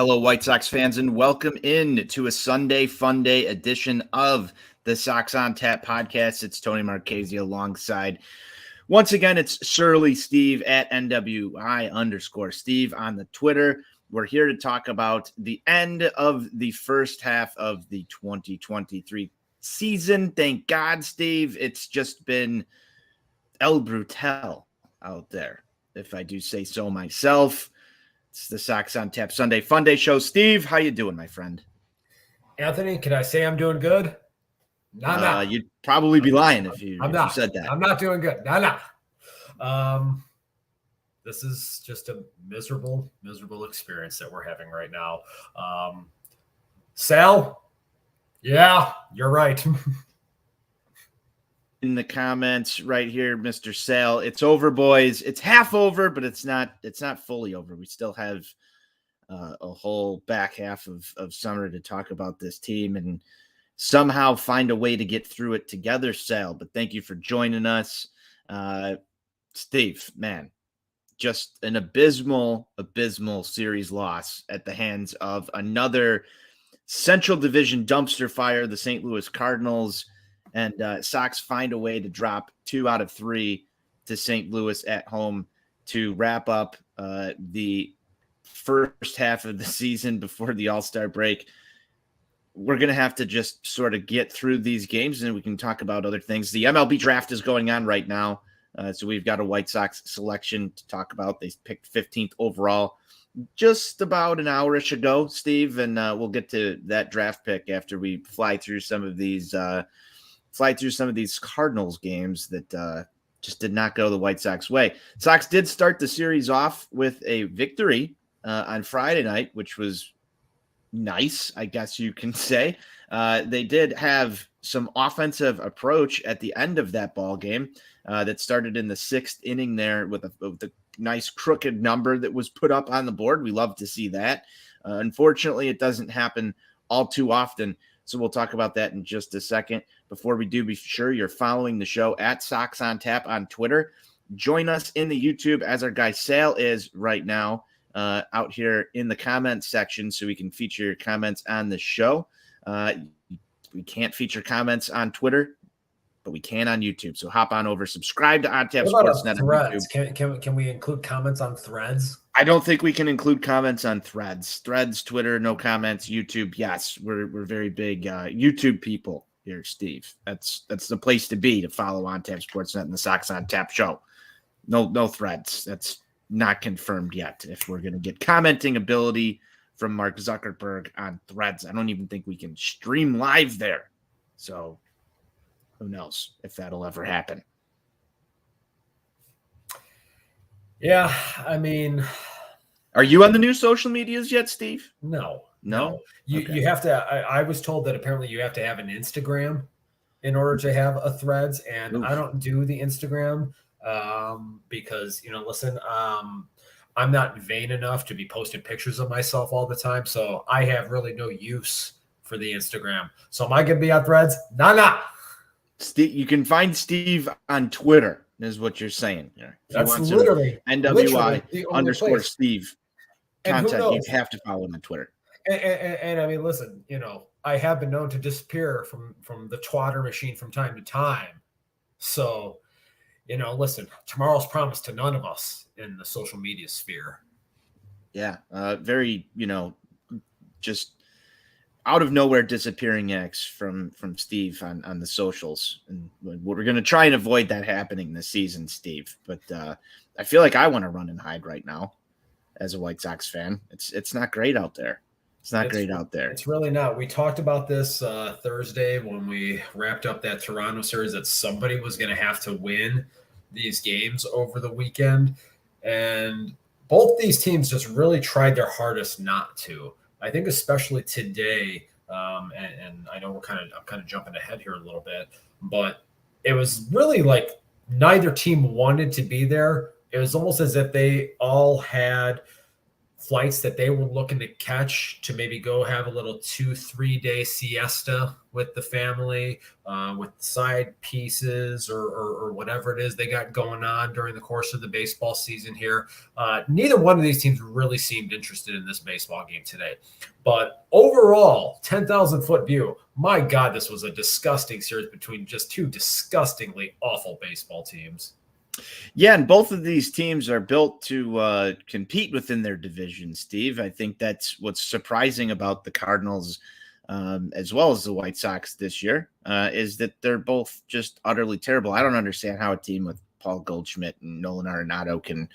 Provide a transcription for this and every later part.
Hello, White Sox fans, and welcome in to a Sunday Funday edition of the Sox On Tap podcast. It's Tony Marchese alongside, once again, it's Surly Steve at NWI_Steve on the Twitter. We're here to talk about the end of the first half of the 2023 season. Thank God, Steve. It's just been El Brutal out there, if I do say so myself. It's the Sox On Tap Sunday Funday show. Steve, how you doing, my friend? Anthony, can I say I'm doing good? No. You'd probably be lying if you said that. I'm not doing good. No. This is just a miserable experience that we're having right now. Sal, yeah, you're right. In the comments right here, Mr. Sale, it's over, boys. It's half over, but it's not fully over. We still have a whole back half of summer to talk about this team and somehow find a way to get through it together, Sale. But thank you for joining us. Steve, man, just an abysmal series loss at the hands of another Central Division dumpster fire, the St. Louis Cardinals. And Sox find a way to drop 2 out of 3 to St. Louis at home to wrap up the first half of the season before the All-Star break. We're going to have to just sort of get through these games, and we can talk about other things. The MLB draft is going on right now, so we've got a White Sox selection to talk about. They picked 15th overall just about an hour-ish ago, Steve, and we'll get to that draft pick after we fly through some of these Cardinals games that just did not go the White Sox way. Sox did start the series off with a victory on Friday night, which was nice, I guess you can say. They did have some offensive approach at the end of that ball game that started in the 6th inning there with a nice crooked number that was put up on the board. We love to see that. Unfortunately, it doesn't happen all too often. So we'll talk about that in just a second. Before we do, be sure you're following the show at Sox On Tap on Twitter. Join us in the YouTube as our guy Sale is right now out here in the comments section so we can feature your comments on the show. We can't feature comments on Twitter, but we can on YouTube. So hop on over, subscribe to On Tap Sportsnet on YouTube. Can we include comments on Threads? I don't think we can include comments on Threads. Threads, Twitter, no comments. YouTube, yes. We're very big YouTube people here, Steve. That's the place to be to follow On Tap Sportsnet and the Sox On Tap show. No Threads. That's not confirmed yet. If we're going to get commenting ability from Mark Zuckerberg on Threads, I don't even think we can stream live there. So who knows if that'll ever happen. Yeah, I mean, are you on the new social medias yet, Steve? No. You have to. I was told that apparently you have to have an Instagram in order to have a Threads, and Oof. I don't do the Instagram because listen, I'm not vain enough to be posting pictures of myself all the time, so I have really no use for the Instagram. So am I gonna be on Threads? Nah. Steve, you can find Steve on Twitter. Is what you're saying here. That's literally NWI_Steve content. You have to follow him on Twitter. And I mean, listen, I have been known to disappear from the Twitter machine from time to time. So, listen, tomorrow's promised to none of us in the social media sphere. Yeah. Very, just out of nowhere disappearing acts from Steve on the socials. And we're going to try and avoid that happening this season, Steve. But I feel like I want to run and hide right now as a White Sox fan. It's not great out there. It's really not. We talked about this Thursday when we wrapped up that Toronto series that somebody was going to have to win these games over the weekend. And both these teams just really tried their hardest not to. I think especially today, and I know I'm kind of jumping ahead here a little bit, but it was really like neither team wanted to be there. It was almost as if they all had flights that they were looking to catch to maybe go have a little 2-3 day siesta with the family, with side pieces or whatever it is they got going on during the course of the baseball season here. Neither one of these teams really seemed interested in this baseball game today. But overall, 10,000 foot view, my God, this was a disgusting series between just two disgustingly awful baseball teams. Yeah, and both of these teams are built to compete within their division, Steve. I think that's what's surprising about the Cardinals, as well as the White Sox this year, is that they're both just utterly terrible. I don't understand how a team with Paul Goldschmidt and Nolan Arenado can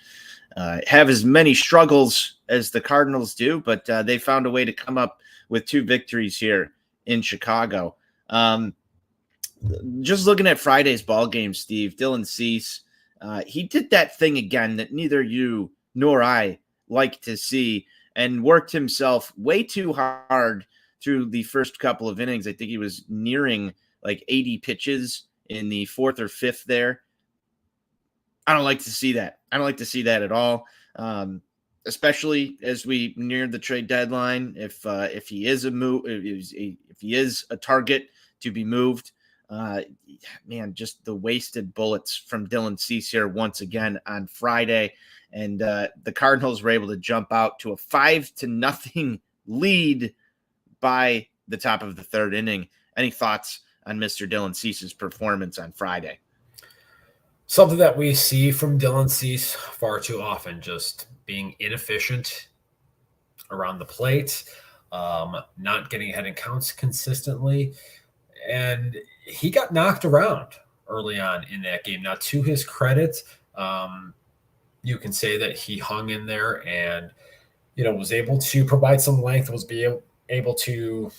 have as many struggles as the Cardinals do, but they found a way to come up with 2 victories here in Chicago. Just looking at Friday's ball game, Steve, Dylan Cease, he did that thing again that neither you nor I like to see, and worked himself way too hard through the first couple of innings. I think he was nearing like 80 pitches in the 4th or 5th there. I don't like to see that. I don't like to see that at all, especially as we near the trade deadline. If he is if he is a target to be moved, man, just the wasted bullets from Dylan Cease here once again on Friday. And the Cardinals were able to jump out to a 5-0 lead by the top of the 3rd inning. Any thoughts on Mr. Dylan Cease's performance on Friday? Something that we see from Dylan Cease far too often, just being inefficient around the plate, not getting ahead in counts consistently. And he got knocked around early on in that game. Now, to his credit, you can say that he hung in there and, was able to provide some length, was able to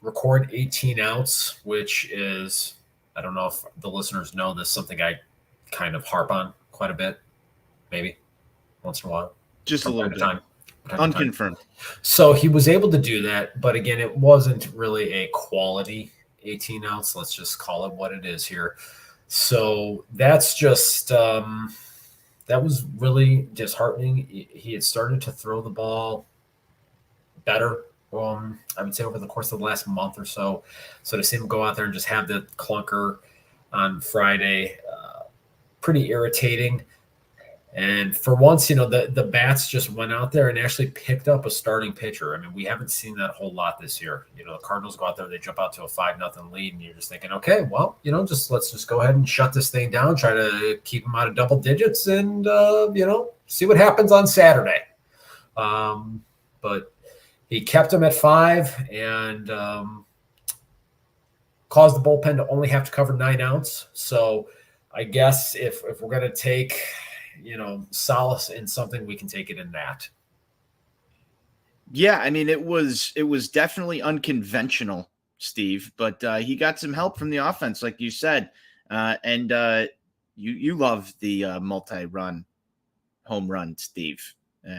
record 18 outs, which is, I don't know if the listeners know this, something I kind of harp on quite a bit, maybe once in a while. Just a little bit. Time. Unconfirmed. So he was able to do that, but again, it wasn't really a quality 18 outs. Let's just call it what it is here. So that's just that was really disheartening. He had started to throw the ball better, I would say, over the course of the last month or so. So to see him go out there and just have the clunker on Friday, pretty irritating. And for once, the bats just went out there and actually picked up a starting pitcher. I mean, we haven't seen that a whole lot this year. The Cardinals go out there, they jump out to a 5-0 lead, and you're just thinking, okay, well, let's just go ahead and shut this thing down, try to keep them out of double digits, and see what happens on Saturday. But he kept them at 5 and caused the bullpen to only have to cover 9 outs. So I guess if we're going to take solace in something, we can take it in that. Yeah, I mean, it was definitely unconventional, Steve, but he got some help from the offense, like you said. And you love the multi-run home run, Steve.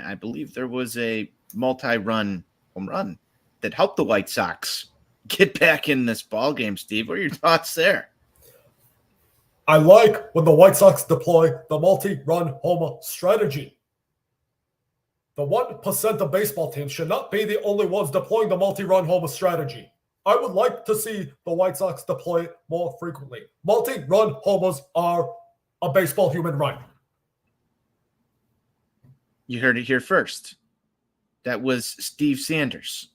I believe there was a multi-run home run that helped the White Sox get back in this ball game, Steve. What are your thoughts there? I like when the White Sox deploy the multi-run homer strategy. The 1% of baseball teams should not be the only ones deploying the multi-run homer strategy. I would like to see the White Sox deploy it more frequently. Multi-run homers are a baseball human right. You heard it here first. That was Steve Sanders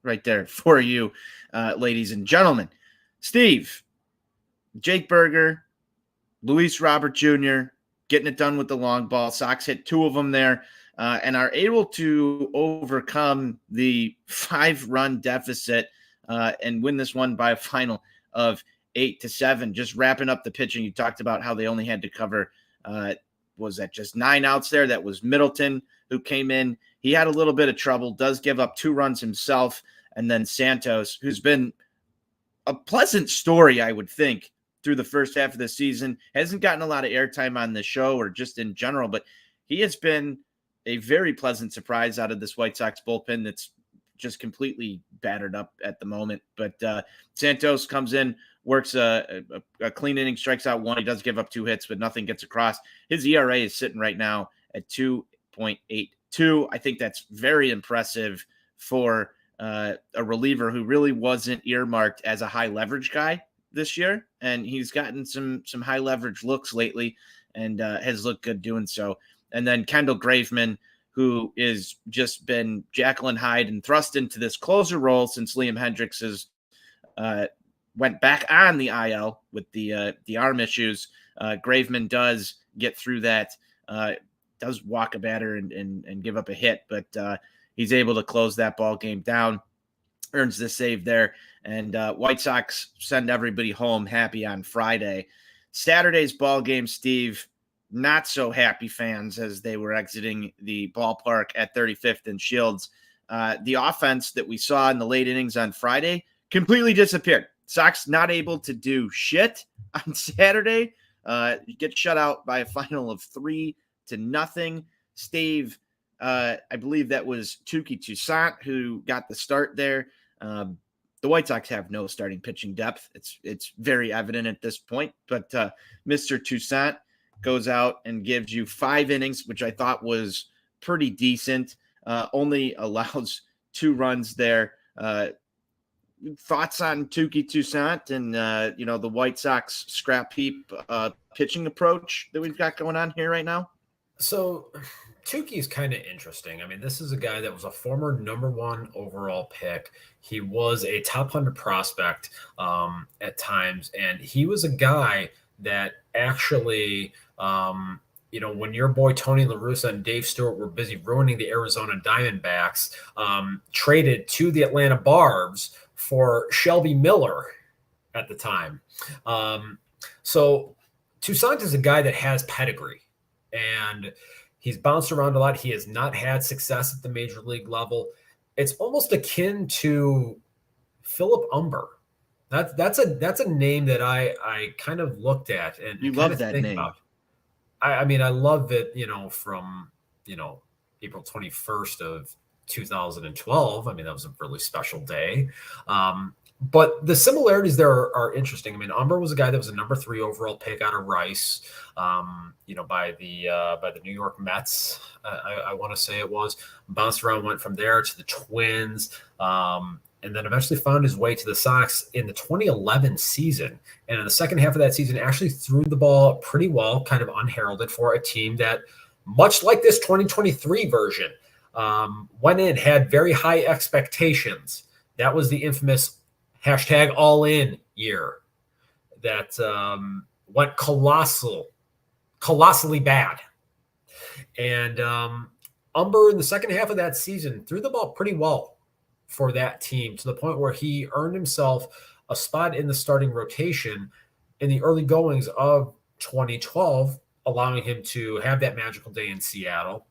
right there for you, ladies and gentlemen. Steve, Jake Berger, Luis Robert Jr. getting it done with the long ball. Sox hit 2 of them there and are able to overcome the 5-run deficit and win this one by a final of 8-7. Just wrapping up the pitching, you talked about how they only had to cover, was that just 9 outs there? That was Middleton who came in. He had a little bit of trouble, does give up 2 runs himself, and then Santos, who's been a pleasant story, I would think, through the first half of the season. Hasn't gotten a lot of airtime on the show or just in general, but he has been a very pleasant surprise out of this White Sox bullpen that's just completely battered up at the moment. But Santos comes in, works a clean inning, strikes out 1. He does give up 2 hits, but nothing gets across. His ERA is sitting right now at 2.86. 2, I think that's very impressive for a reliever who really wasn't earmarked as a high leverage guy this year. And he's gotten some high leverage looks lately and has looked good doing so. And then Kendall Graveman, who is just been Jekyll and Hyde and thrust into this closer role since Liam Hendricks has went back on the IL with the arm issues. Graveman does get through that, does walk a batter and give up a hit, but he's able to close that ball game down, earns the save there, and White Sox send everybody home happy on Friday. Saturday's ball game, Steve, not so happy fans as they were exiting the ballpark at 35th and Shields. The offense that we saw in the late innings on Friday completely disappeared. Sox not able to do shit on Saturday. Get shut out by a final of 3-0. Steve, I believe that was Touki Toussaint who got the start there. The White Sox have no starting pitching depth. It's very evident at this point. But Mr. Toussaint goes out and gives you 5 innings, which I thought was pretty decent. Only allows 2 runs there. Thoughts on Touki Toussaint and the White Sox scrap heap pitching approach that we've got going on here right now? So Touki is kind of interesting. I mean, this is a guy that was a former number 1 overall pick. He was a top 100 prospect at times, and he was a guy that actually, when your boy Tony La Russa and Dave Stewart were busy ruining the Arizona Diamondbacks, traded to the Atlanta Barbs for Shelby Miller at the time. So Toussaint is a guy that has pedigree, and he's bounced around a lot. He has not had success at the major league level. It's almost akin to Philip Umber. That's a name that I kind of looked at and you kind love of that think name. about. I mean, I love it, from April 21st of 2012. I mean, that was a really special day. But the similarities there are interesting. I mean, Umber was a guy that was a number 3 overall pick out of Rice, by the New York Mets. I want to say it was. Bounced around, went from there to the Twins, and then eventually found his way to the Sox in the 2011 season. And in the second half of that season, actually threw the ball pretty well, kind of unheralded for a team that, much like this 2023 version, went in, had very high expectations. That was the infamous #all-in year that went colossally bad. And Umber in the second half of that season threw the ball pretty well for that team, to the point where he earned himself a spot in the starting rotation in the early goings of 2012, allowing him to have that magical day in Seattle.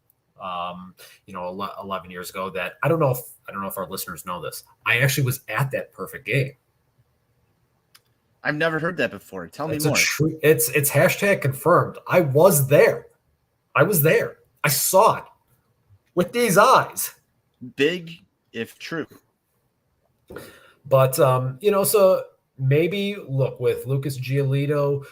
11 years ago. That I don't know if our listeners know this. I actually was at that perfect game. I've never heard that before. Tell me more. It's #confirmed. I was there. I saw it with these eyes. Big, if true. But so maybe look with Lucas Giolito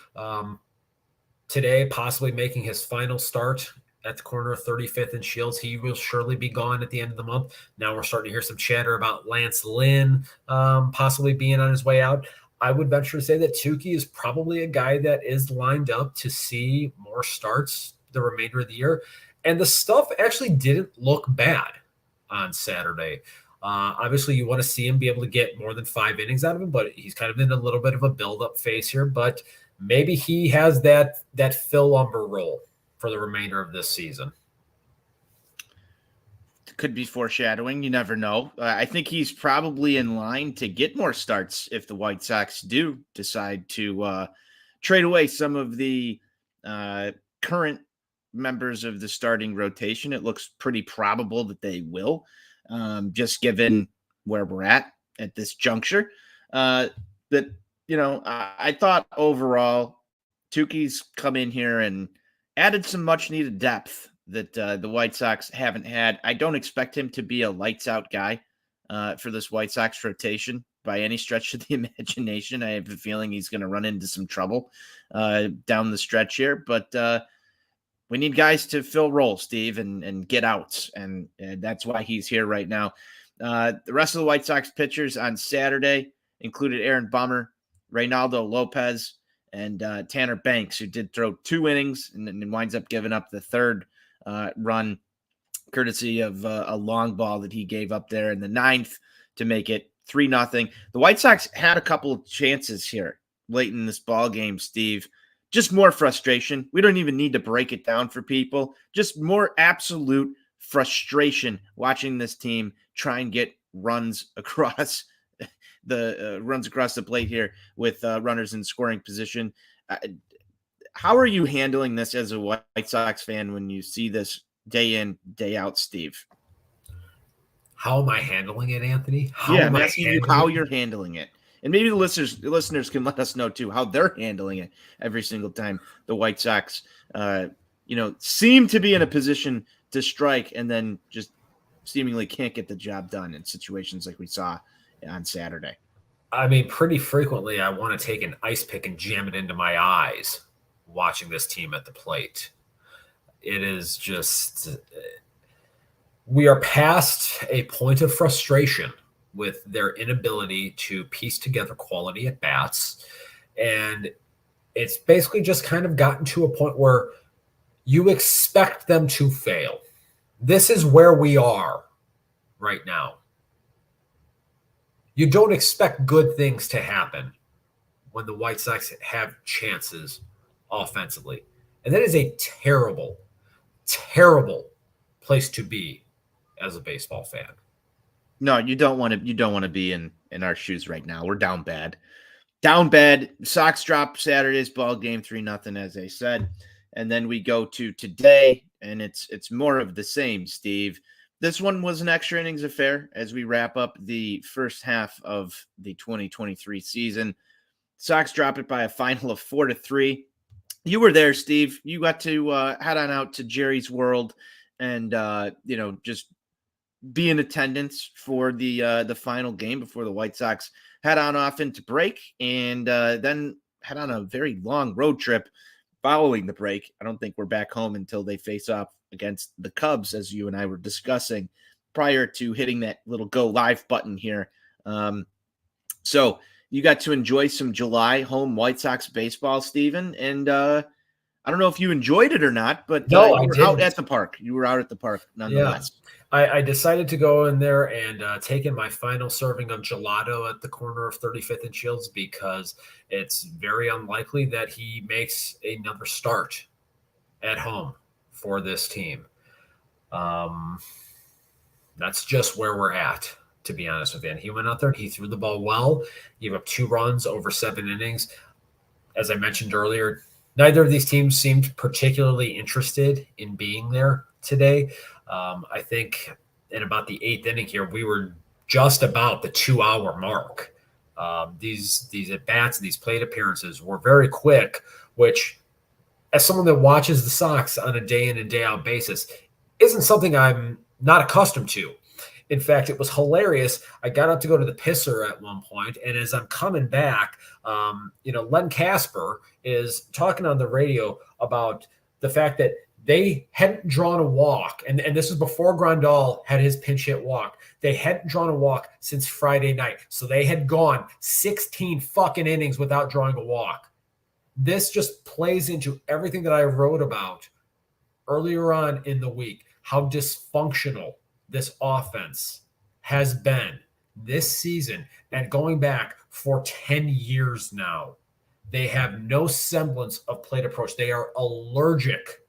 today, possibly making his final start at the corner of 35th and Shields. He will surely be gone at the end of the month. Now we're starting to hear some chatter about Lance Lynn possibly being on his way out. I would venture to say that Touki is probably a guy that is lined up to see more starts the remainder of the year. And the stuff actually didn't look bad on Saturday. Obviously, you want to see him be able to get more than 5 innings out of him, but he's kind of in a little bit of a build-up phase here. But maybe he has that Phil Umber role for the remainder of this season. Could be foreshadowing. You never know. I think he's probably in line to get more starts if the White Sox do decide to trade away some of the current members of the starting rotation. It looks pretty probable that they will, just given where we're at this juncture. I thought overall Touki's come in here and added some much needed depth that the White Sox haven't had. I don't expect him to be a lights out guy for this White Sox rotation by any stretch of the imagination. I have a feeling he's going to run into some trouble down the stretch here, but We need guys to fill roles, Steve, and get outs, and that's why he's here right now. The rest of the White Sox pitchers on Saturday included Aaron Bummer, Reynaldo Lopez, and Tanner Banks, who did throw 2 innings and winds up giving up the third run, courtesy of a long ball that he gave up there in the 9th to make it 3-0. The White Sox had a couple of chances here late in this ball game, Steve. Just more frustration. We don't even need to break it down for people. Just more absolute frustration watching this team try and get runs across the plate here with runners in scoring position. How are you handling this as a White Sox fan when you see this day in, day out, Steve? How am I handling it, Anthony? I'm asking you how you're handling it. And maybe the listeners can let us know, too, how they're handling it every single time the White Sox, seem to be in a position to strike and then just seemingly can't get the job done in situations like we saw on Saturday. I mean, pretty frequently I want to take an ice pick and jam it into my eyes watching this team at the plate. It is just we are past a point of frustration with their inability to piece together quality at bats. And it's basically just kind of gotten to a point where you expect them to fail. This is where we are right now. You don't expect good things to happen when the White Sox have chances offensively. And that is a terrible, terrible place to be as a baseball fan. No, you don't want to be in our shoes right now. We're down bad. Sox drop Saturday's ball game 3-0, as I said. And then we go to today, and it's more of the same, Steve. This one was an extra innings affair as we wrap up the first half of the 2023 season. Sox drop it by a final of 4-3. You were there, Steve. You got to head on out to Jerry's World and just be in attendance for the final game before the White Sox head on off into break and then head on a very long road trip following the break. I don't think we're back home until they face off against the Cubs, as you and I were discussing prior to hitting that little go live button here. So you got to enjoy some July home White Sox baseball, Steven. And I don't know if you enjoyed it or not, but no, you were out at the park. You were out at the park nonetheless. Yeah. I decided to go in there and take in my final serving of gelato at the corner of 35th and Shields because it's very unlikely that he makes another start at home for this team. That's just where we're at, to be honest with you. And he went out there, he threw the ball well, gave up 2 runs over 7 innings. As I mentioned earlier, neither of these teams seemed particularly interested in being there today. I think in about the 8th inning here, we were just about the 2-hour mark. These at-bats and these plate appearances were very quick, which, as someone that watches the Sox on a day in and day out basis, isn't something I'm not accustomed to. In fact, it was hilarious. I got up to go to the pisser at one point, and as I'm coming back, Len Casper is talking on the radio about the fact that they hadn't drawn a walk, and this is before Grandal had his pinch hit walk. They hadn't drawn a walk since Friday night, so they had gone 16 fucking innings without drawing a walk. This just plays into everything that I wrote about earlier on in the week, how dysfunctional this offense has been this season and going back for 10 years now. They have no semblance of plate approach. They are allergic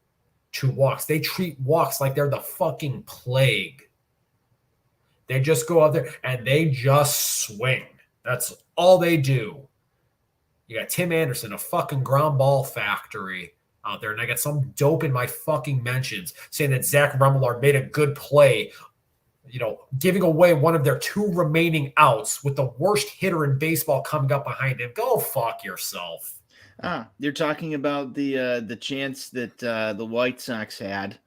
to walks. They treat walks like they're the fucking plague. They just go out there and they just swing. That's all they do. You got Tim Anderson, a fucking ground ball factory out there, and I got some dope in my fucking mentions saying that Zach Remillard made a good play, giving away one of their 2 remaining outs with the worst hitter in baseball coming up behind him. Go fuck yourself. You're talking about the chance that the White Sox had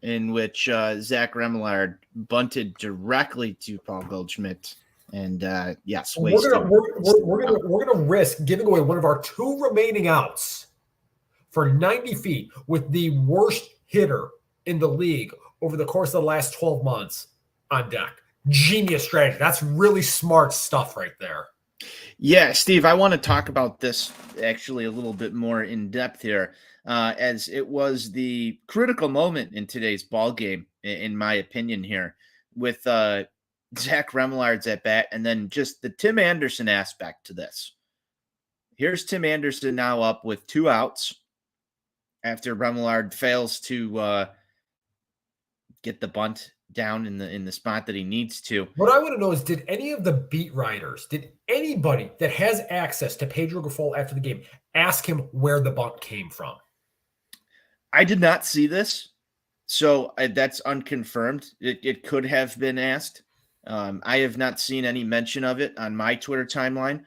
in which Zach Remillard bunted directly to Paul Goldschmidt. And yes, we're gonna risk giving away one of our 2 remaining outs for 90 feet with the worst hitter in the league over the course of the last 12 months on deck. Genius strategy. That's really smart stuff right there. Yeah, Steve, I want to talk about this actually a little bit more in depth here, as it was the critical moment in today's ball game, in my opinion here, with Zach Remelard's at bat, and then just the Tim Anderson aspect to this. Here's Tim Anderson now up with 2 outs after Remelard fails to get the bunt down in the spot that he needs to. What I want to know is, did any of the beat writers, did anybody that has access to Pedro Grifol after the game ask him where the bunt came from? I did not see this, so that's unconfirmed. It could have been asked. I have not seen any mention of it on my Twitter timeline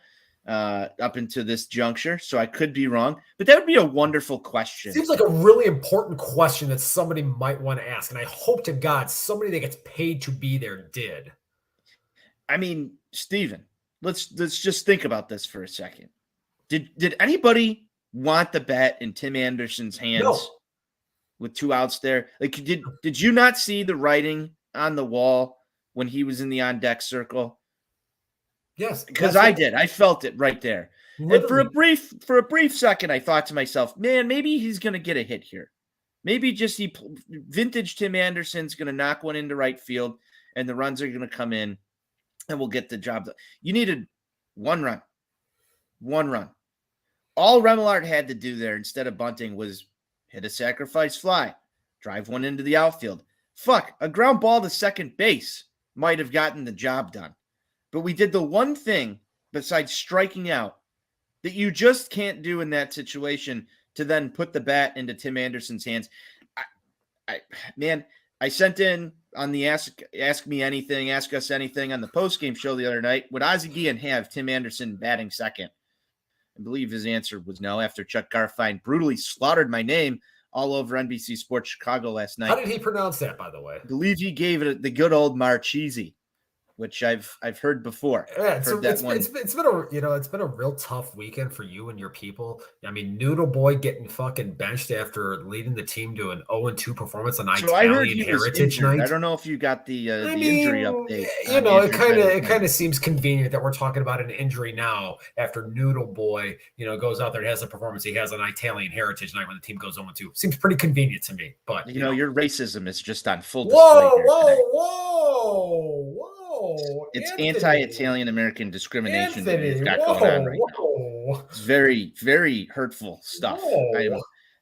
up into this juncture, so I could be wrong, but that would be a wonderful question. Seems like a really important question that somebody might want to ask, and I hope to God somebody that gets paid to be there did. I mean, Steven, let's just think about this for a second. Did anybody want the bat in Tim Anderson's hands? No. With 2 outs there? Like, did you not see the writing on the wall when he was in the on deck circle? Yes, because I did. I felt it right there. Literally. And for a brief second, I thought to myself, man, maybe he's going to get a hit here. Maybe just vintage Tim Anderson's going to knock one into right field, and the runs are going to come in, and we'll get the job done. You needed 1 run. 1 run. All Remelard had to do there instead of bunting was hit a sacrifice fly, drive one into the outfield. Fuck, a ground ball to second base might have gotten the job done. But we did the one thing besides striking out that you just can't do in that situation to then put the bat into Tim Anderson's hands. I sent in on the Ask Me Anything, Ask Us Anything on the postgame show the other night. Would Ozzie Guillen have Tim Anderson batting second? I believe his answer was no, after Chuck Garfien brutally slaughtered my name all over NBC Sports Chicago last night. How did he pronounce that, by the way? I believe he gave it the good old Marchese, which I've heard before. Yeah, it's been a real tough weekend for you and your people. I mean, Noodle Boy getting fucking benched after leading the team to an 0-2 performance on Italian Heritage Night. I don't know if you got the injury update. It kind of seems convenient that we're talking about an injury now after Noodle Boy, goes out there and has a performance he has on Italian Heritage Night when the team goes 0-2. Seems pretty convenient to me, but your racism is just on full display. Whoa. It's Anthony. anti-Italian American discrimination that we've got going on right now. It's very, very hurtful stuff.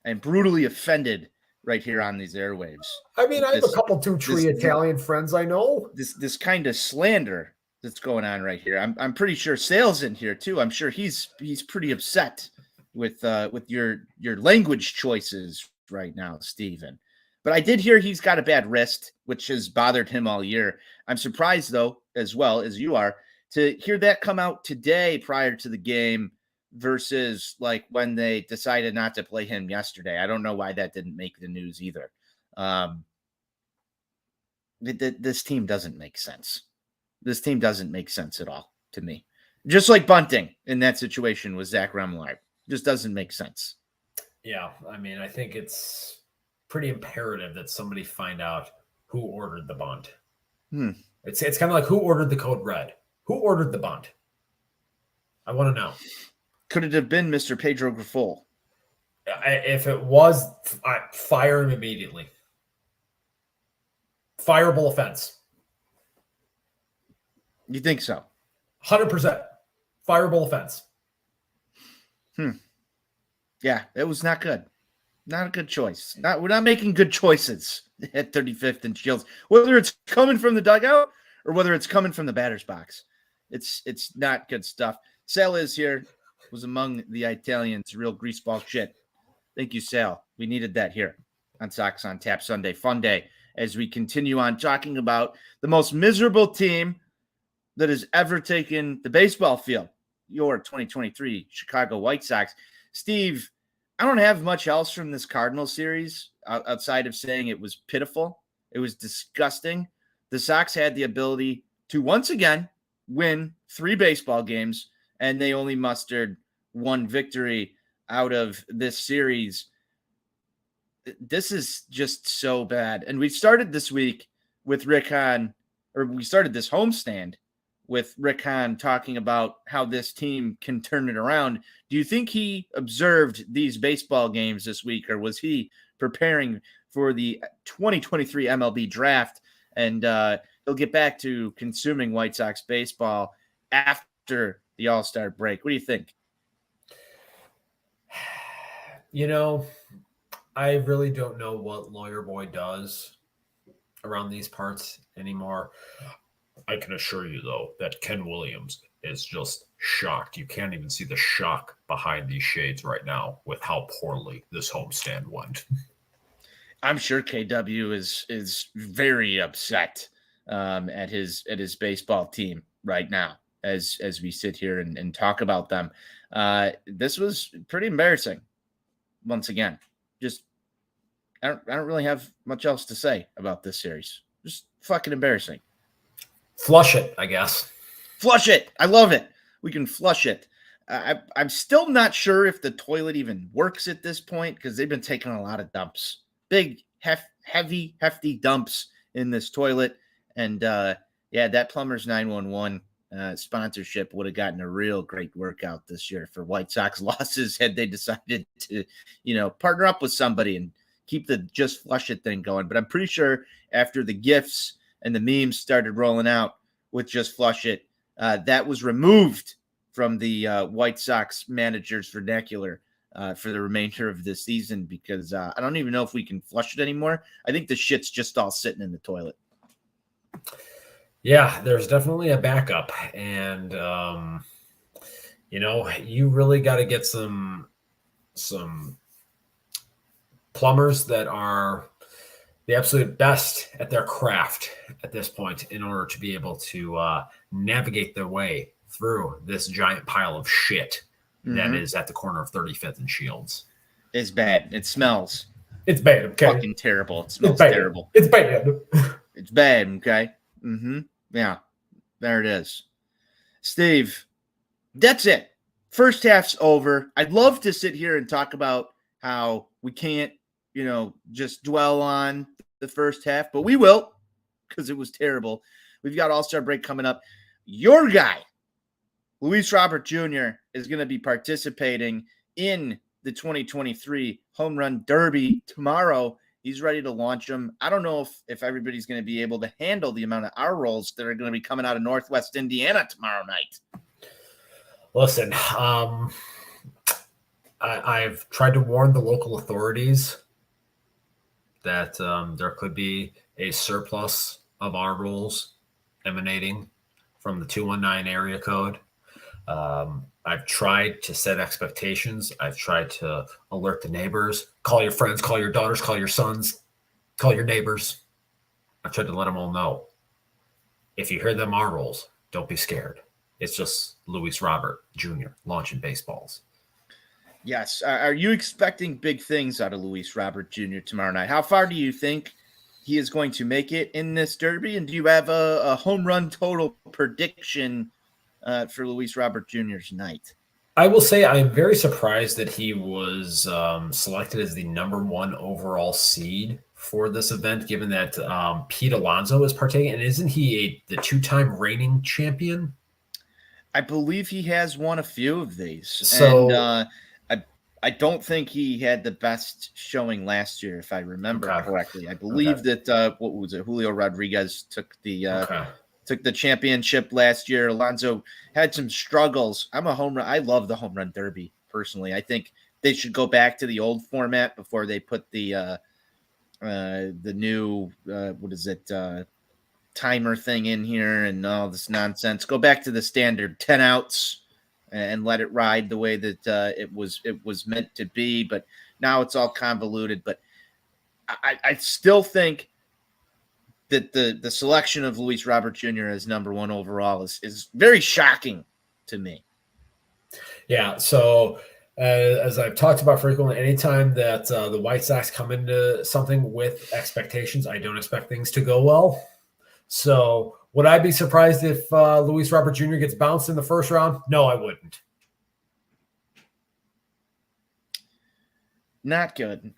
I'm brutally offended right here on these airwaves. I mean, I have a couple two-tree Italian friends I know. This kind of slander that's going on right here. I'm pretty sure Sale's in here too. I'm sure he's pretty upset with your language choices right now, Steven. But I did hear he's got a bad wrist, which has bothered him all year. I'm surprised, though, as well as you are, to hear that come out today prior to the game versus like when they decided not to play him yesterday. I don't know why that didn't make the news either. This team doesn't make sense. This team doesn't make sense at all to me. Just like bunting in that situation with Zach Remelard. Just doesn't make sense. Yeah, I mean, I think it's pretty imperative that somebody find out who ordered the bunt. It's kind of like who ordered the code red. Who ordered the bunt? I want to know. Could it have been Mr. Pedro Grifol? If it was, fire him immediately. Fireable offense. You think so? 100%. Fireable offense. Yeah, it was not good. Not a good choice. We're not making good choices at 35th and Shields, whether it's coming from the dugout or whether it's coming from the batter's box. It's not good stuff. Sal is here, was among the Italians, real greaseball shit. Thank you, Sal. We needed that here on Sox on Tap Sunday Funday as we continue on talking about the most miserable team that has ever taken the baseball field, your 2023 Chicago White Sox. Steve, I don't have much else from this Cardinals series outside of saying it was pitiful. It was disgusting. The Sox had the ability to once again win 3 baseball games, and they only mustered 1 victory. out of this series. This is just so bad. And we started this week with Rick Hahn, or we started this homestand with Rick Hahn talking about how this team can turn it around. Do you think he observed these baseball games this week, or was he preparing for the 2023 MLB draft? And he'll get back to consuming White Sox baseball after the All-Star break. What do you think? I really don't know what Lawyer Boy does around these parts anymore. I can assure you, though, that Ken Williams is just shocked. You can't even see the shock behind these shades right now with how poorly this homestand went. I'm sure KW is very upset at his baseball team right now as we sit here and talk about them. This was pretty embarrassing. Once again, just I don't really have much else to say about this series. Just fucking embarrassing. Flush it, I guess. Flush it. I love it. We can flush it. I'm still not sure if the toilet even works at this point because they've been taking a lot of dumps. Big, heavy, hefty dumps in this toilet. And that Plumbers 911 sponsorship would have gotten a real great workout this year for White Sox losses had they decided to, partner up with somebody and keep the just flush it thing going. But I'm pretty sure after the GIFs and the memes started rolling out with just flush it, that was removed from the White Sox manager's vernacular for the remainder of the season because I don't even know if we can flush it anymore. I think the shit's just all sitting in the toilet. Yeah, there's definitely a backup. And, you really got to get some plumbers that are the absolute best at their craft at this point in order to be able to navigate their way through this giant pile of shit that is at the corner of 35th and Shields. It's bad. It smells. It's bad. Okay. Fucking terrible. It smells terrible. It's bad. It's bad. Okay. Yeah. There it is. Steve, that's it. First half's over. I'd love to sit here and talk about how we can't, just dwell on the first half, but we will because it was terrible. We've got All-Star break coming up. Your guy, Luis Robert Jr., is going to be participating in the 2023 Home Run Derby tomorrow. He's ready to launch them. I don't know if everybody's going to be able to handle the amount of our rolls that are going to be coming out of Northwest Indiana tomorrow night. Listen, I've tried to warn the local authorities that there could be a surplus of our rolls emanating from the 219 area code. I've tried to set expectations. I've tried to alert the neighbors. Call your friends, call your daughters, call your sons, call your neighbors. I've tried to let them all know. If you hear them R rolls, don't be scared. It's just Luis Robert Jr. launching baseballs. Yes. Are you expecting big things out of Luis Robert Jr. tomorrow night? How far do you think he is going to make it in this derby? And do you have a home run total prediction for Luis Robert Jr.'s night? I will say I'm very surprised that he was selected as the number 1 overall seed for this event, given that Pete Alonso is partaking. And isn't he the 2-time reigning champion? I believe he has won a few of these. So, and I don't think he had the best showing last year, if I remember correctly. I believe that what was it? Julio Rodriguez took the championship last year. Alonso had some struggles. I love the home run derby personally. I think they should go back to the old format before they put the new timer thing in here and all this nonsense. Go back to the standard 10 outs and let it ride the way that it was meant to be. But now it's all convoluted. But I still think that the selection of Luis Robert Jr. as number 1 overall is very shocking to me. Yeah. So as I've talked about frequently, anytime that the White Sox come into something with expectations, I don't expect things to go well. So would I be surprised if Luis Robert Jr. gets bounced in the first round? No, I wouldn't. Not good.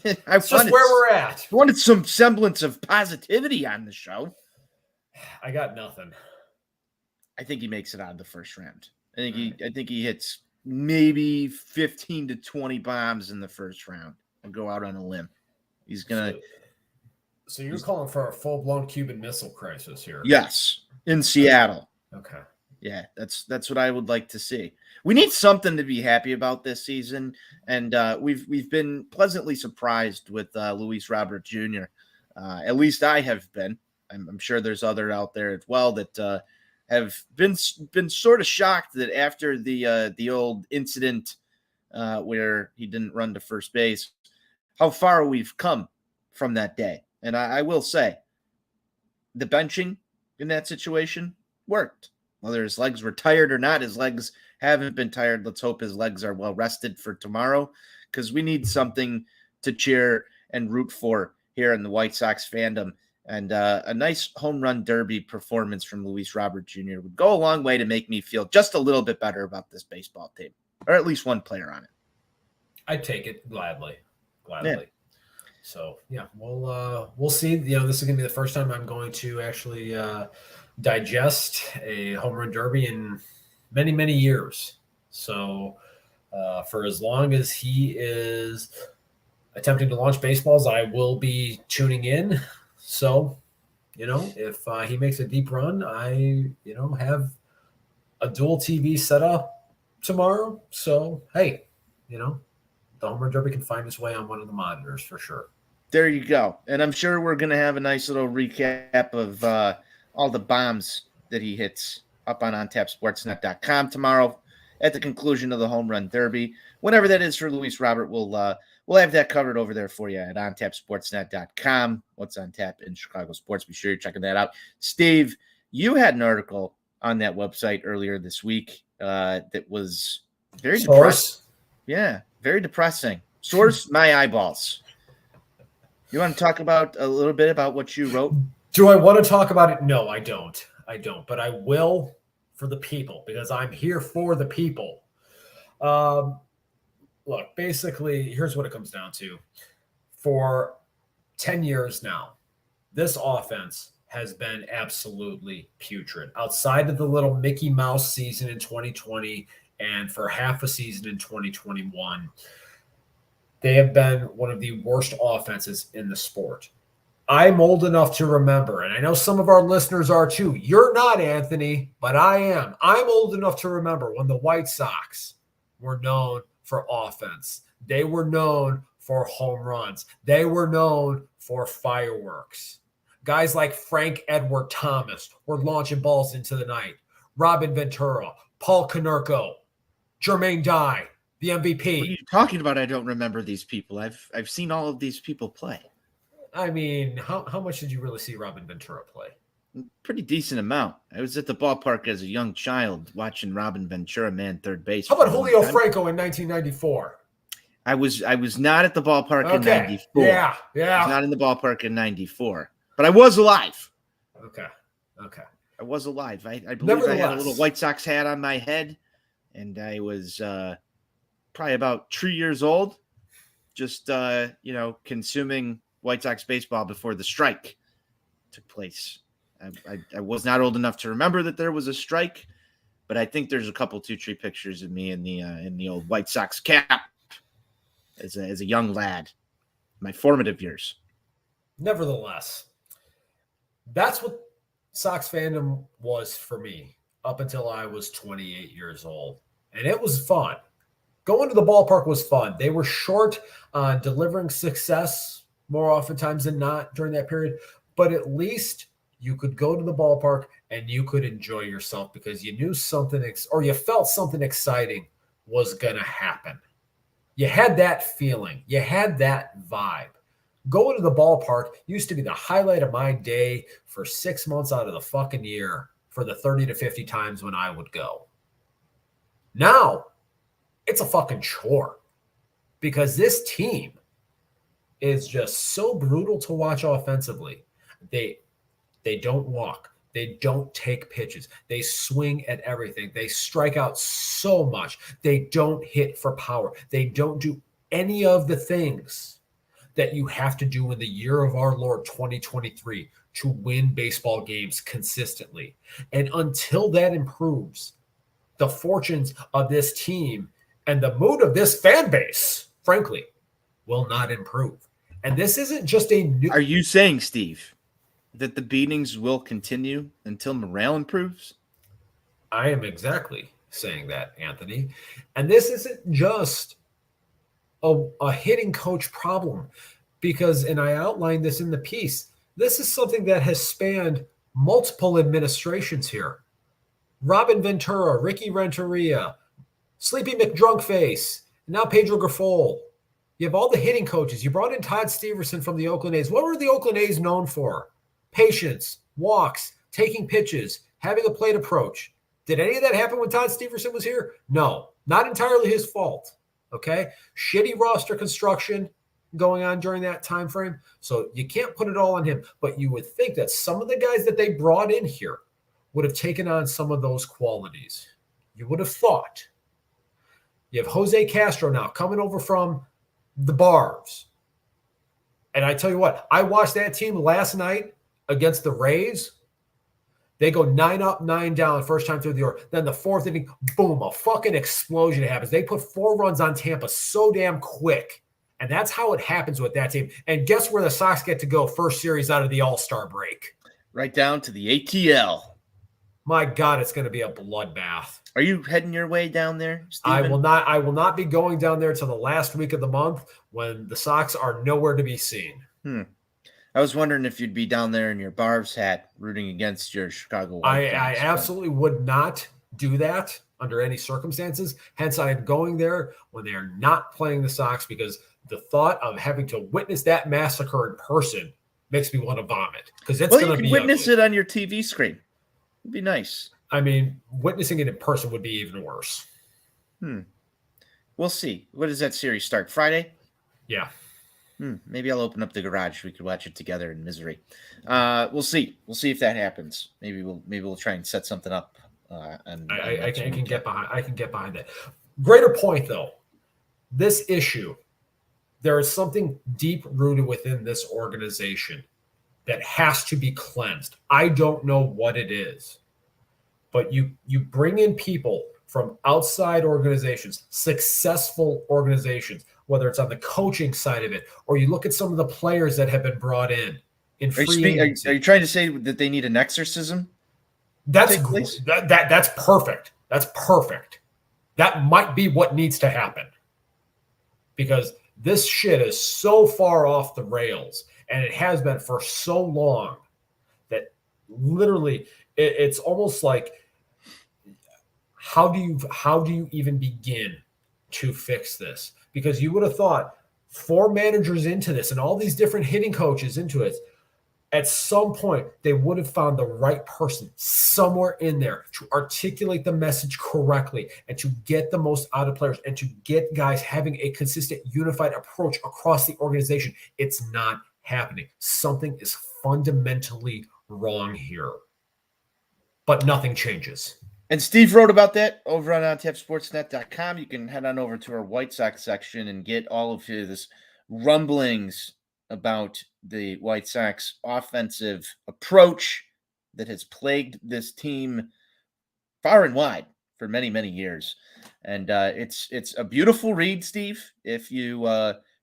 It's just where we're at. I wanted some semblance of positivity on the show. I got nothing. I think he makes it out of the first round. I think he hits maybe 15 to 20 bombs in the first round. I'll go out on a limb. He's gonna. So you're calling for a full-blown Cuban Missile Crisis here? Yes, in Seattle. Okay. Yeah, that's what I would like to see. We need something to be happy about this season, and we've been pleasantly surprised with Luis Robert Jr. At least I have been. I'm sure there's other out there as well that have been sort of shocked that after the old incident where he didn't run to first base, how far we've come from that day. And I will say, the benching in that situation worked. Whether his legs were tired or not, his legs haven't been tired. Let's hope his legs are well rested for tomorrow, because we need something to cheer and root for here in the White Sox fandom. And a nice home run derby performance from Luis Robert Jr. would go a long way to make me feel just a little bit better about this baseball team, or at least one player on it. I'd take it gladly. Yeah. So yeah, we'll see. This is gonna be the first time I'm going to actually digest a home run derby in many, many years. So for as long as he is attempting to launch baseballs, I will be tuning in. So, if he makes a deep run, I, have a dual TV set up tomorrow. So, hey, the home run derby can find its way on one of the monitors for sure. There you go. And I'm sure we're going to have a nice little recap of all the bombs that he hits up on untapsportsnet.com tomorrow at the conclusion of the home run derby. Whenever that is for Luis Robert, we'll have that covered over there for you at ontapsportsnet.com. What's on tap in Chicago sports? Be sure you're checking that out. Steve, you had an article on that website earlier this week that was very depressing. Yeah, very depressing. Source, my eyeballs. You want to talk about a little bit about what you wrote? Do I want to talk about it? No, I don't. But I will for the people, because I'm here for the people. Look, basically, here's what it comes down to. For 10 years now, this offense has been absolutely putrid. Outside of the little Mickey Mouse season in 2020 and for half a season in 2021, they have been one of the worst offenses in the sport. I'm old enough to remember, and I know some of our listeners are too. You're not, Anthony, but I am. I'm old enough to remember when the White Sox were known for offense. They were known for home runs. They were known for fireworks. Guys like Frank Edward Thomas were launching balls into the night. Robin Ventura, Paul Konerko, Jermaine Dye, the MVP. What are you talking about? I don't remember these people. I've seen all of these people play. I mean, how much did you really see Robin Ventura play? Pretty decent amount. I was at the ballpark as a young child watching Robin Ventura man third base. How about Julio Franco in 1994? I was not at the ballpark in 94. Yeah. I was not in the ballpark in 94. But I was alive. Okay. I was alive. I believe I had a little White Sox hat on my head, and I was probably about 3 years old, just consuming White Sox baseball before the strike took place. I was not old enough to remember that there was a strike, but I think there's a couple 2-3 pictures of me in the old White Sox cap as a young lad, my formative years. Nevertheless, that's what Sox fandom was for me up until I was 28 years old, and it was fun. Going to the ballpark was fun. They were short on delivering success more oftentimes than not during that period, but at least you could go to the ballpark and you could enjoy yourself because you knew something or you felt something exciting was going to happen. You had that feeling. You had that vibe. Going to the ballpark used to be the highlight of my day for 6 months out of the fucking year for the 30 to 50 times when I would go. Now, it's a fucking chore because this team is just so brutal to watch offensively. They don't walk. They don't take pitches. They swing at everything. They strike out so much. They don't hit for power. They don't do any of the things that you have to do in the year of our Lord 2023 to win baseball games consistently. And until that improves, the fortunes of this team and the mood of this fan base, frankly, will not improve. And this isn't just a new. Are you saying, Steve, that the beatings will continue until morale improves? I am exactly saying that, Anthony. And this isn't just a hitting coach problem, because, and I outlined this in the piece, this is something that has spanned multiple administrations here. Robin Ventura, Ricky Renteria, Sleepy McDrunkface, now Pedro Grifol. You have all the hitting coaches. You brought in Todd Steverson from the Oakland A's. What were the Oakland A's known for? Patience, walks, taking pitches, having a plate approach. Did any of that happen when Todd Steverson was here? No, not entirely his fault. Okay, shitty roster construction going on during that time frame. So you can't put it all on him. But you would think that some of the guys that they brought in here would have taken on some of those qualities. You would have thought. You have Jose Castro now coming over from the Bars. And I tell you what, I watched that team last night against the Rays. They go 9 up, 9 down first time through the order. Then the fourth inning, boom, a fucking explosion happens. They put 4 runs on Tampa so damn quick. And that's how it happens with that team. And guess where the Sox get to go first series out of the All-Star break? Right down to the ATL. My God, it's going to be a bloodbath. Are you heading your way down there, Steven? I will not be going down there till the last week of the month when the Sox are nowhere to be seen. I was wondering if you'd be down there in your Barb's hat rooting against your Chicago White Sox. I absolutely would not do that under any circumstances. Hence, I am going there when they are not playing the Sox, because the thought of having to witness that massacre in person makes me want to vomit. Because it's going to be witness it on your TV screen. It'd be nice. I mean, witnessing it in person would be even worse. We'll see. What does that series start? Friday? Yeah. Maybe I'll open up the garage. We could watch it together in misery. We'll see. We'll see if that happens. Maybe we'll try and set something up. I can get behind that. Greater point, though. This issue, there is something deep rooted within this organization that has to be cleansed. I don't know what it is, but you bring in people from outside organizations, successful organizations, whether it's on the coaching side of it, or you look at some of the players that have been brought in free agency. Are you trying to say that they need an exorcism? That's perfect. That's perfect. That might be what needs to happen, because this shit is so far off the rails, and it has been for so long that literally it's almost like, how do you even begin to fix this? Because you would have thought 4 managers into this and all these different hitting coaches into it, at some point they would have found the right person somewhere in there to articulate the message correctly and to get the most out of players and to get guys having a consistent, unified approach across the organization. It's not happening. Something is fundamentally wrong here, but nothing changes. And Steve wrote about that over on untapsportsnet.com. You can head on over to our White Sox section and get all of his rumblings about the White Sox offensive approach that has plagued this team far and wide for many, many years. And it's a beautiful read, Steve, if you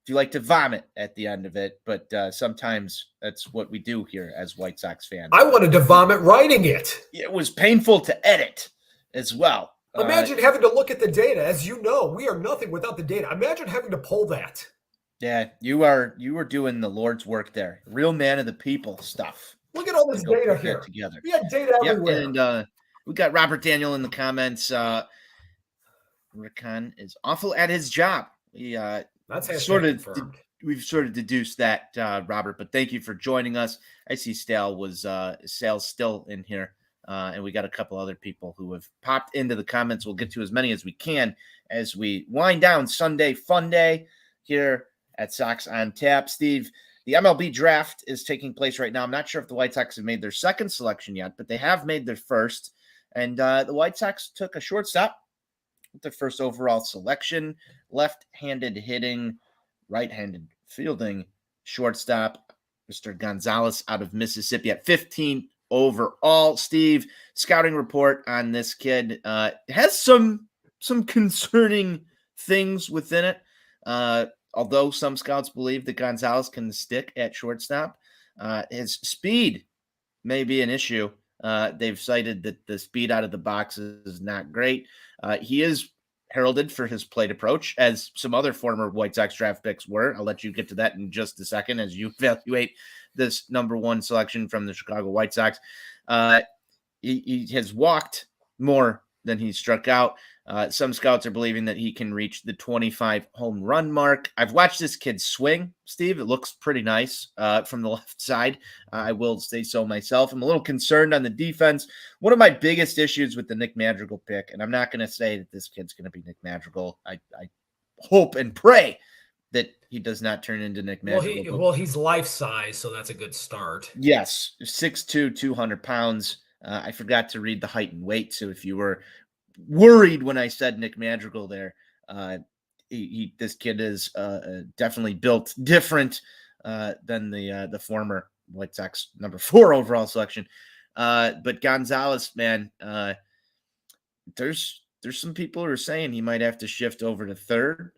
like to vomit at the end of it. But sometimes that's what we do here as White Sox fans. I wanted to vomit writing it. It was painful to edit as well. Imagine having to look at the data. As you know, we are nothing without the data. Imagine having to pull that. Yeah, you were doing the Lord's work there. Real man of the people stuff. Look at all this data here. Together. We had data everywhere. And we got Robert Daniel in the comments. Rickon is awful at his job. That's we've sort of deduced that, Robert. But thank you for joining us. I see Sal's still in here. And we got a couple other people who have popped into the comments. We'll get to as many as we can as we wind down Sunday Funday here at Sox on Tap. Steve, the MLB draft is taking place right now. I'm not sure if the White Sox have made their second selection yet, but they have made their first. And the White Sox took a shortstop with their first overall selection, left-handed hitting, right-handed fielding shortstop, Mr. Gonzalez out of Mississippi at 15 overall. Steve, scouting report on this kid has some concerning things within it. Although some scouts believe that Gonzalez can stick at shortstop, his speed may be an issue. They've cited that the speed out of the box is not great. He is heralded for his plate approach, as some other former White Sox draft picks were. I'll let you get to that in just a second as you evaluate this number one selection from the Chicago White Sox. He has walked more than he's struck out. Some scouts are believing that he can reach the 25 home run mark. I've watched this kid swing, Steve. It looks pretty nice from the left side. I will say so myself. I'm a little concerned on the defense. One of my biggest issues with the Nick Madrigal pick, and I'm not going to say that this kid's going to be Nick Madrigal. I hope and pray that he does not turn into Nick Madrigal. Well, he's life size, so that's a good start. Yes, 6'2", 200 pounds. I forgot to read the height and weight, so if you were worried when I said Nick Madrigal there, this kid is definitely built different than the former White Sox number 4 overall selection. But Gonzalez, man, there's some people who are saying he might have to shift over to third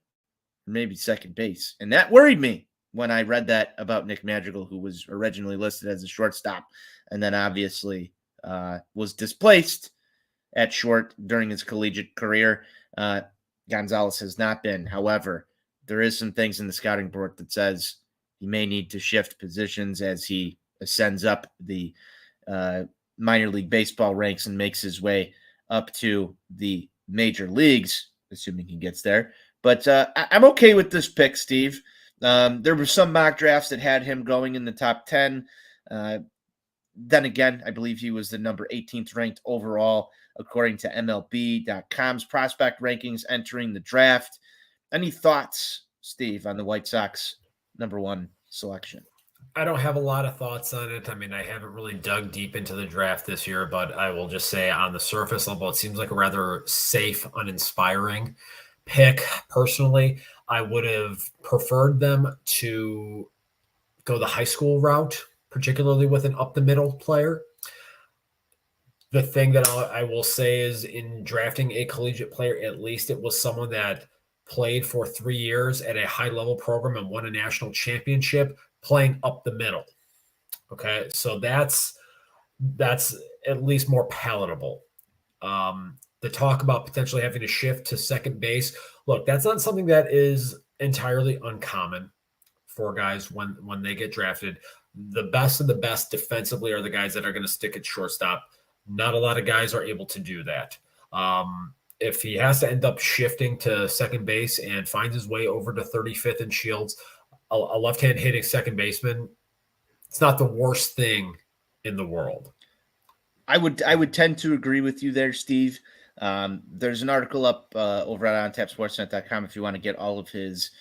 or maybe second base, and that worried me when I read that about Nick Madrigal, who was originally listed as a shortstop and then obviously was displaced at short during his collegiate career. Gonzalez has not been. However, there is some things in the scouting report that says he may need to shift positions as he ascends up the minor league baseball ranks and makes his way up to the major leagues, assuming he gets there. But I'm okay with this pick, Steve. There were some mock drafts that had him going in the top 10. Then again, I believe he was the number 18th ranked overall, according to MLB.com's prospect rankings entering the draft. Any thoughts, Steve, on the White Sox number 1 selection? I don't have a lot of thoughts on it. I mean, I haven't really dug deep into the draft this year, but I will just say on the surface level, it seems like a rather safe, uninspiring pick. Personally, I would have preferred them to go the high school route, particularly with an up-the-middle player. The thing that I will say is in drafting a collegiate player, at least it was someone that played for 3 years at a high-level program and won a national championship playing up the middle. Okay, so that's at least more palatable. The talk about potentially having to shift to second base, look, that's not something that is entirely uncommon for guys when they get drafted. The best of the best defensively are the guys that are going to stick at shortstop. Not a lot of guys are able to do that. If he has to end up shifting to second base and finds his way over to 35th and Shields, a left-hand hitting second baseman, it's not the worst thing in the world. I would tend to agree with you there, Steve. There's an article up over at ontapsportsnet.com if you want to get all of his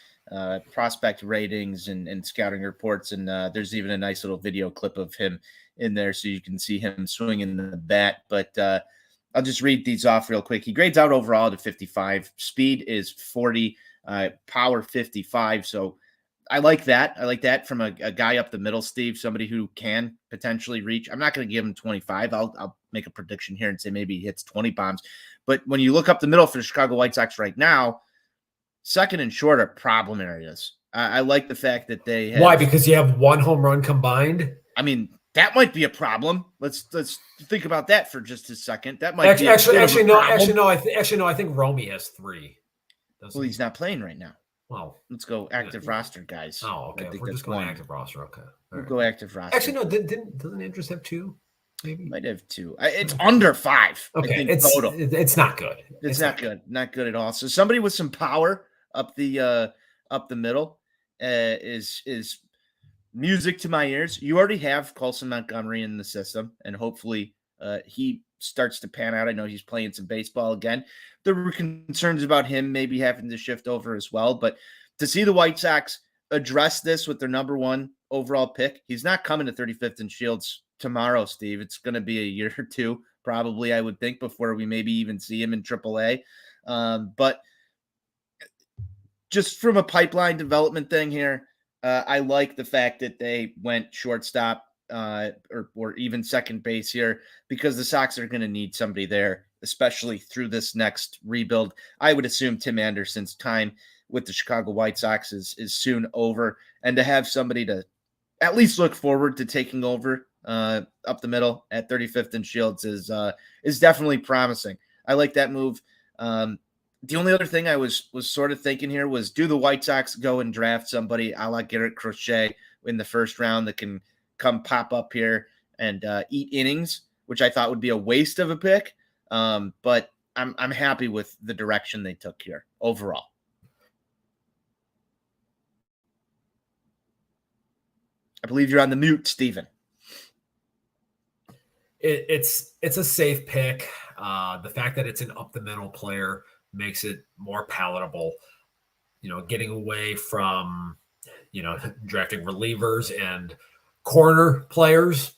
prospect ratings and scouting reports. And there's even a nice little video clip of him in there so you can see him swinging the bat. But I'll just read these off real quick. He grades out overall to 55. Speed is 40, power 55. So I like that. I like that from a guy up the middle, Steve, somebody who can potentially reach. I'm not going to give him 25. I'll make a prediction here and say maybe he hits 20 bombs. But when you look up the middle for the Chicago White Sox right now, second and short are problem areas. I like the fact that they have, why? Because you have 1 home run combined? I mean, that might be a problem. Let's think about that for just a second. That might actually no. I think Romy has 3. Well, he's not playing right now. Well, let's go active roster, guys. Oh, okay. We're just going active roster. Okay. We'll go active roster. Actually, no. Doesn't Interest have 2? Maybe might have 2. It's under 5. Okay, I think total. It's not good. It's not good. Not good at all. So somebody with some power up the middle is music to my ears. You already have Colson Montgomery in the system, and hopefully he starts to pan out. I know he's playing some baseball again. There were concerns about him maybe having to shift over as well, but to see the White Sox address this with their number 1 overall pick, he's not coming to 35th and Shields tomorrow, Steve. It's going to be a year or 2, probably, I would think, before we maybe even see him in AAA. But just from a pipeline development thing here, I like the fact that they went shortstop or even second base here, because the Sox are going to need somebody there, especially through this next rebuild. I would assume Tim Anderson's time with the Chicago White Sox is soon over, and to have somebody to at least look forward to taking over up the middle at 35th and Shields is definitely promising. I like that move. The only other thing I was sort of thinking here was, do the White Sox go and draft somebody a la Garrett Crochet in the first round that can come pop up here and eat innings, which I thought would be a waste of a pick. But I'm happy with the direction they took here overall. I believe you're on the mute, Steven. It's a safe pick. The fact that it's an up the middle player makes it more palatable. Getting away from drafting relievers and corner players.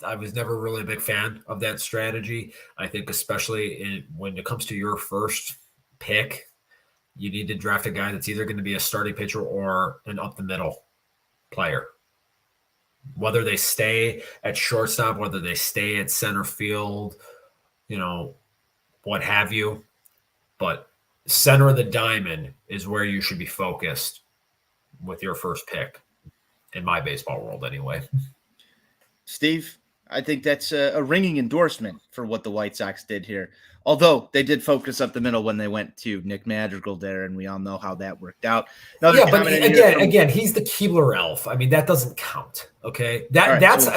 I was never really a big fan of that strategy. I think especially when it comes to your first pick, you need to draft a guy that's either going to be a starting pitcher or an up the middle player. Whether they stay at shortstop, whether they stay at center field, what have you. But center of the diamond is where you should be focused with your first pick, in my baseball world anyway. Steve, I think that's a ringing endorsement for what the White Sox did here. Although they did focus up the middle when they went to Nick Madrigal there, and we all know how that worked out. But again, he's the Keebler elf. I mean, that doesn't count. Okay, that's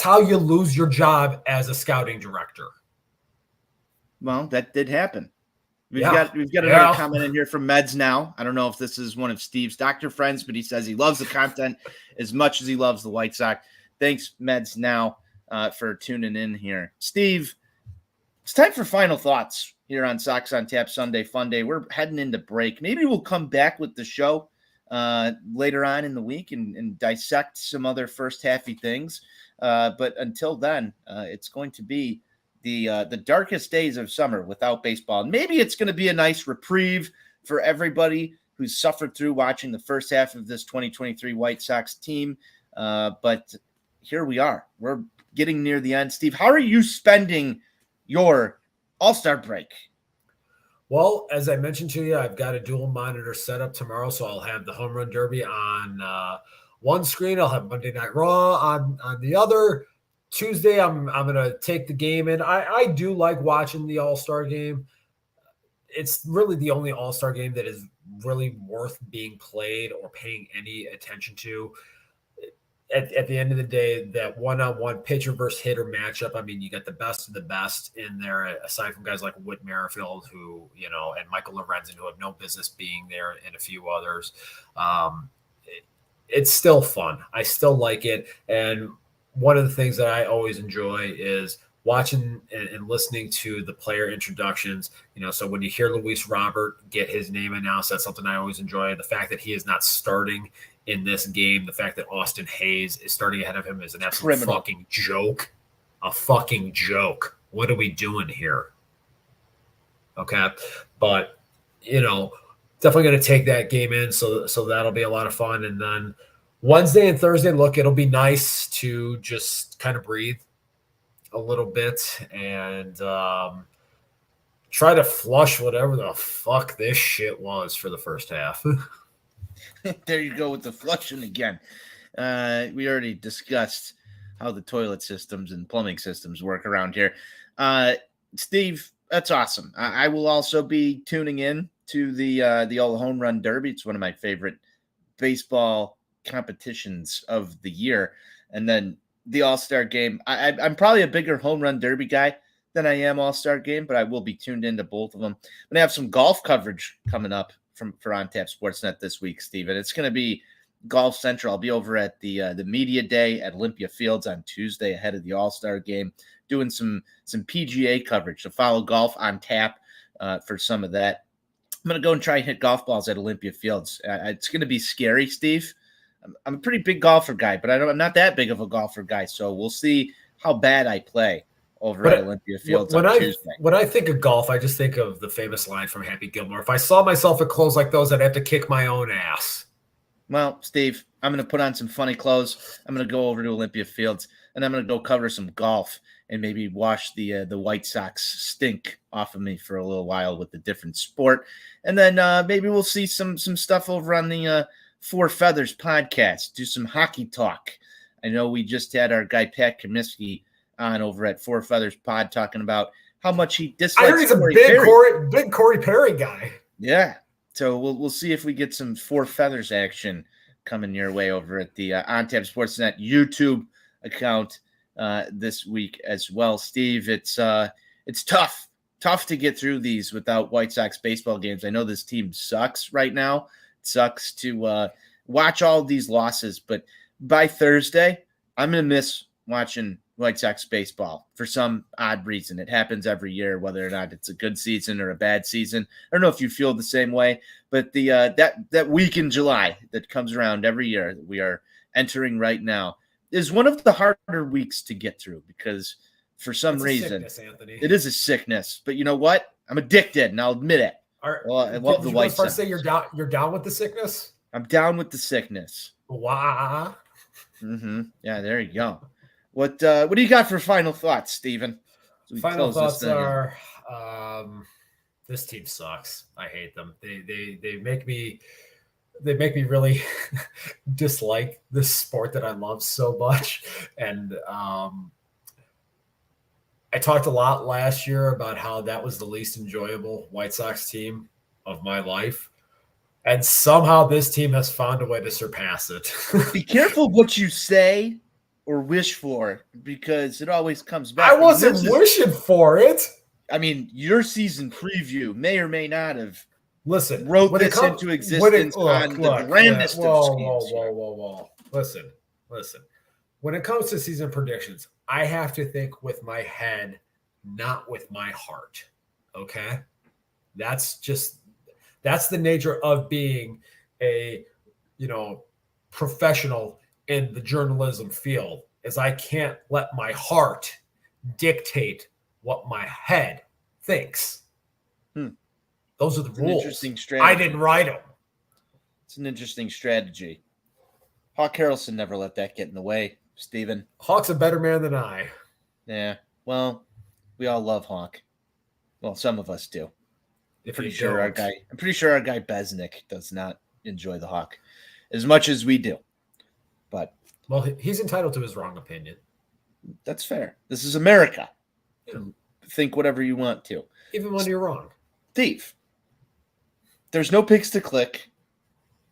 how you lose your job as a scouting director. Well, that did happen. We've got another comment in here from Meds Now. I don't know if this is one of Steve's doctor friends, but he says he loves the content as much as he loves the White Sox. Thanks, Meds Now, for tuning in here. Steve, it's time for final thoughts here on Sox on Tap Sunday Funday. We're heading into break. Maybe we'll come back with the show later on in the week and dissect some other first halfy things. But until then, it's going to be the darkest days of summer without baseball. And maybe it's going to be a nice reprieve for everybody who's suffered through watching the first half of this 2023 White Sox team. But here we are. We're getting near the end. Steve, how are you spending your All-Star break? Well, as I mentioned to you, I've got a dual monitor set up tomorrow, so I'll have the Home Run Derby on one screen. I'll have Monday Night Raw on the other. Tuesday, I'm going to take the game in. I do like watching the All-Star game. It's really the only All-Star game that is really worth being played or paying any attention to. At the end of the day, that one-on-one pitcher versus hitter matchup, I mean, you got the best of the best in there, aside from guys like Whit Merrifield, who, and Michael Lorenzen, who have no business being there, and a few others. It's still fun. I still like it. And one of the things that I always enjoy is watching and listening to the player introductions. So when you hear Luis Robert get his name announced, that's something I always enjoy. The fact that he is not starting in this game, the fact that Austin Hayes is starting ahead of him is an absolute fucking joke. A fucking joke. What are we doing here? Okay. But, definitely going to take that game in. So that'll be a lot of fun. And then Wednesday and Thursday, look, it'll be nice to just kind of breathe a little bit and try to flush whatever the fuck this shit was for the first half. There you go with the flushing again. We already discussed how the toilet systems and plumbing systems work around here. Steve, that's awesome. I will also be tuning in to the All Home Run Derby. It's one of my favorite baseball competitions of the year. And then the All-Star game. I'm probably a bigger Home Run Derby guy than I am All-Star game, but I will be tuned into both of them. I'm going to have some golf coverage coming up for On Tap Sportsnet this week, Steve. And it's going to be Golf Central. I'll be over at the media day at Olympia Fields on Tuesday ahead of the All-Star game, doing some PGA coverage. So follow Golf on Tap for some of that. I'm going to go and try and hit golf balls at Olympia Fields. It's going to be scary, Steve. I'm a pretty big golfer guy, but I'm not that big of a golfer guy. So we'll see how bad I play over at Olympia Fields on Tuesday. When I think of golf, I just think of the famous line from Happy Gilmore. If I saw myself in clothes like those, I'd have to kick my own ass. Well, Steve, I'm going to put on some funny clothes. I'm going to go over to Olympia Fields, and I'm going to go cover some golf and maybe wash the White Sox stink off of me for a little while with a different sport. And then maybe we'll see some stuff over on the Four Feathers podcast, do some hockey talk. I know we just had our guy Pat Kaminsky on over at Four Feathers Pod talking about how much he dislikes. I heard he's a big Corey Perry guy. Yeah, so we'll see if we get some Four Feathers action coming your way over at the On Tap Sportsnet YouTube account this week as well. Steve, it's tough to get through these without White Sox baseball games. I know this team sucks right now. It sucks to watch all of these losses, but by Thursday, I'm gonna miss watching White Sox baseball for some odd reason. It happens every year, whether or not it's a good season or a bad season. I don't know if you feel the same way, but the that week in July that comes around every year that we are entering right now is one of the harder weeks to get through because for some reason it is a sickness. But you know what? I'm addicted, and I'll admit it. Well, I love the White Sox. Say you're down with the sickness. I'm down with the sickness. Wow. Mm-hmm. Yeah, there you go. What do you got for final thoughts, Steven? Final thoughts are this team sucks. I hate them. They make me really dislike this sport that I love so much. And I talked a lot last year about how that was the least enjoyable White Sox team of my life. And somehow this team has found a way to surpass it. Be careful what you say or wish for, because it always comes back. I wasn't wishing for it. I mean, your season preview may or may not have wrote this into existence on the grandest of schemes. Whoa. Listen. When it comes to season predictions, I have to think with my head, not with my heart. Okay? That's the nature of being a, professional in the journalism field, is I can't let my heart dictate what my head thinks. Those are the rules. Interesting strategy. I didn't write them. It's an interesting strategy. Hawk Harrelson never let that get in the way, Steven. Hawk's a better man than I. Yeah. Well, we all love Hawk. Well, some of us do. I'm pretty sure our guy Besnick does not enjoy the Hawk as much as we do. But he's entitled to his wrong opinion. That's fair. This is America. Think whatever you want to. Even when you're wrong. Steve, there's no picks to click.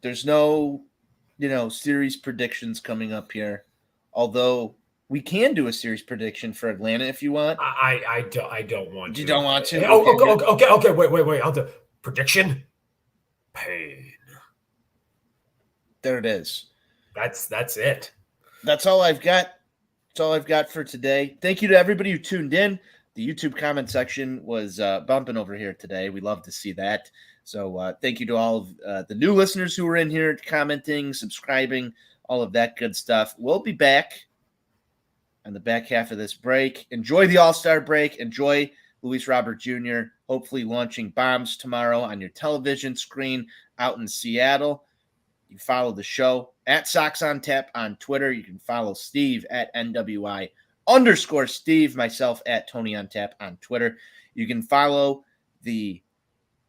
There's no, series predictions coming up here. Although we can do a series prediction for Atlanta if you want. I don't want to. You don't want to? Okay. Wait. I'll do prediction. Pain. There it is. That's it. That's all I've got. That's all I've got for today. Thank you to everybody who tuned in. The YouTube comment section was bumping over here today. We love to see that. So thank you to all of the new listeners who were in here commenting, subscribing, all of that good stuff. We'll be back on the back half of this break. Enjoy the All-Star break. Enjoy Luis Robert Jr. hopefully launching bombs tomorrow on your television screen out in Seattle. You follow the show at Sox On Tap on Twitter. You can follow Steve at NWI_Steve, myself at Tony On Tap on Twitter. You can follow the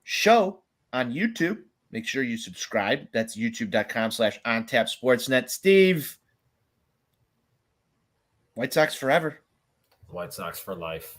show on YouTube. Make sure you subscribe. That's youtube.com/OnTapSportsNet. Steve, White Sox forever. White Sox for life.